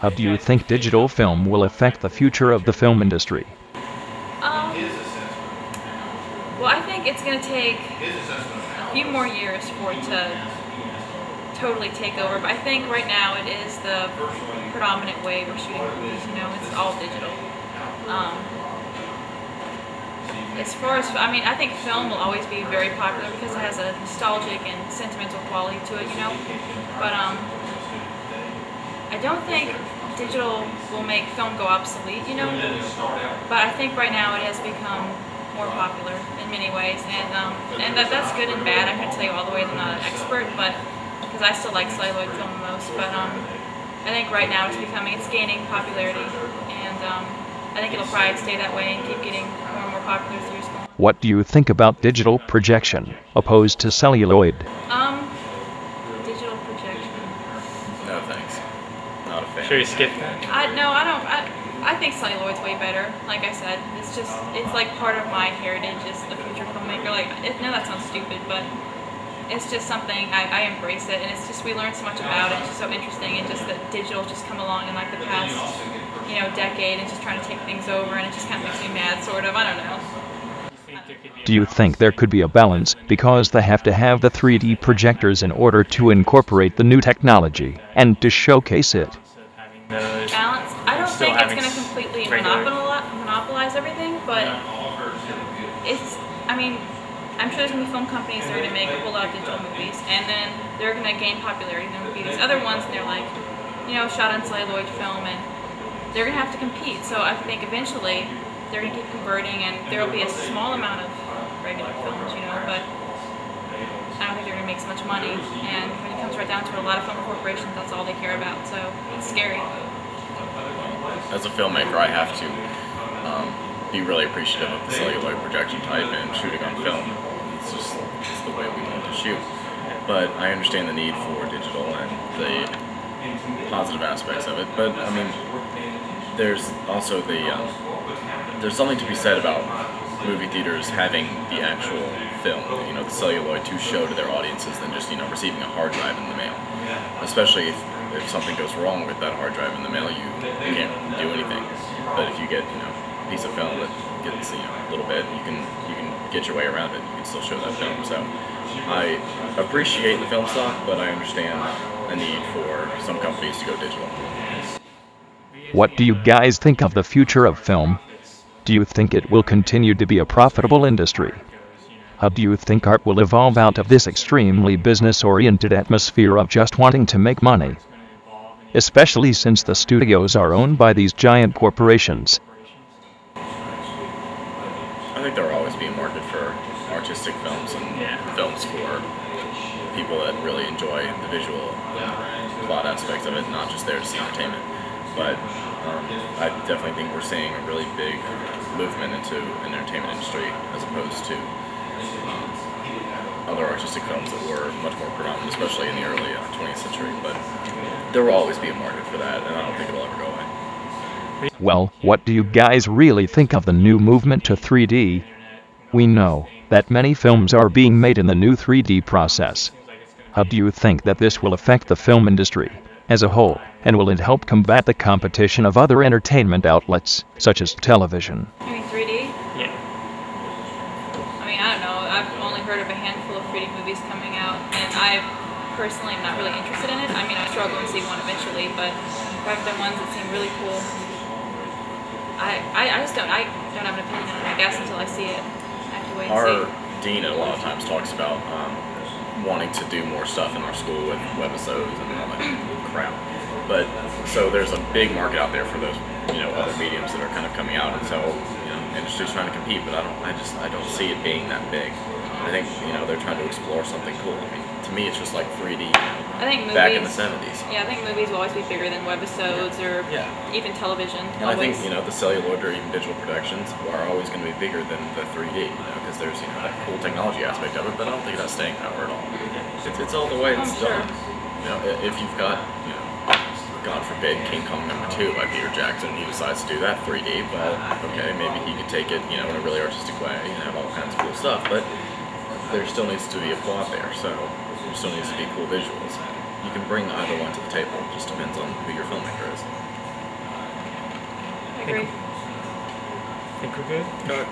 How do you think digital film will affect the future of the film industry? Well, I think it's going to take a few more years for it to totally take over, but I think right now it is the predominant way we're shooting movies, it's all digital. As far as, I think film will always be very popular because it has a nostalgic and sentimental quality to it, but I don't think digital will make film go obsolete, but I think right now it has become more popular in many ways, and that's good and bad. I couldn't tell you all the ways, I'm not an expert, but because I still like celluloid film the most, but I think right now it's gaining popularity, and I think it'll probably stay that way and keep getting more and more popular as the years go on. What do you think about digital projection, opposed to celluloid? Digital projection. No thanks. Not a fan. Should we skip that? I think celluloid's way better. Like I said, it's like part of my heritage as a future filmmaker. No, that sounds stupid, but it's just something, I embrace it, and it's just, we learn so much about it. It's just so interesting, and just that digital's just come along in like the past, decade, and just trying to take things over, and it just kind of makes me mad, sort of. I don't know. Do you think there could be a balance, because they have to have the 3D projectors in order to incorporate the new technology, and to showcase it? Balance? I don't think it's going to completely monopolize everything, but I'm sure there's going to be film companies that are going to make a whole lot of digital movies, and then they're going to gain popularity. There will be these other ones, and they're like, shot on celluloid film, and they're going to have to compete. So I think eventually they're going to keep converting, and there will be a small amount of regular films, but I don't think they're going to make so much money. And when it comes right down to it, a lot of film corporations, that's all they care about. So it's scary. As a filmmaker, I have to be really appreciative of the celluloid projection type and shooting on film. It's the way we want to shoot. But I understand the need for digital and the positive aspects of it. But there's also there's something to be said about movie theaters having the actual film, the celluloid, to show to their audiences than just receiving a hard drive in the mail. Especially if something goes wrong with that hard drive in the mail, you can't do anything. But if you get a piece of film that gets a little bit, you can get your way around it. You can still show that film. So I appreciate the film stock, but I understand the need for some companies to go digital. What do you guys think of the future of film? Do you think it will continue to be a profitable industry? How do you think art will evolve out of this extremely business-oriented atmosphere of just wanting to make money? Especially since the studios are owned by these giant corporations. I think there will always be a market for artistic films and films for people that really enjoy the visual plot aspects of it, not just there to see entertainment. But I definitely think we're seeing a really big movement into an entertainment industry as opposed to other artistic films that were much more predominant, especially in the early 20th century. But there will always be a market for that, and I don't think it'll ever go away. Well, what do you guys really think of the new movement to 3D? We know that many films are being made in the new 3D process. How do you think that this will affect the film industry as a whole, and will it help combat the competition of other entertainment outlets, such as television? You mean 3D? Yeah. I don't know. I've only heard of a handful of 3D movies coming out, and I personally am not really interested in it. I struggle to see one eventually, but there have been ones that seem really cool. I just don't have an opinion on it, I guess, until I see it. I have to wait and see. Our dean a lot of times talks about wanting to do more stuff in our school with webisodes and all that crap. But so there's a big market out there for those, other mediums that are kind of coming out, and so industry's trying to compete. But I don't see it being that big. I think they're trying to explore something cool. To me, it's just like 3D. I think movies, back in the 70s. Yeah, I think movies will always be bigger than webisodes or even television. And always. I think the celluloid or even digital productions are always going to be bigger than the 3D, because there's that cool technology aspect of it. But I don't think that's staying power at all. It's all the way it's done. If you've got God forbid, King Kong #2 by Peter Jackson, he decides to do that 3D. Well, okay, maybe he could take it in a really artistic way and have all kinds of cool stuff. But there still needs to be a plot there, so there still needs to be cool visuals. You can bring either one to the table. It just depends on who your filmmaker is. Agree. Think we're good?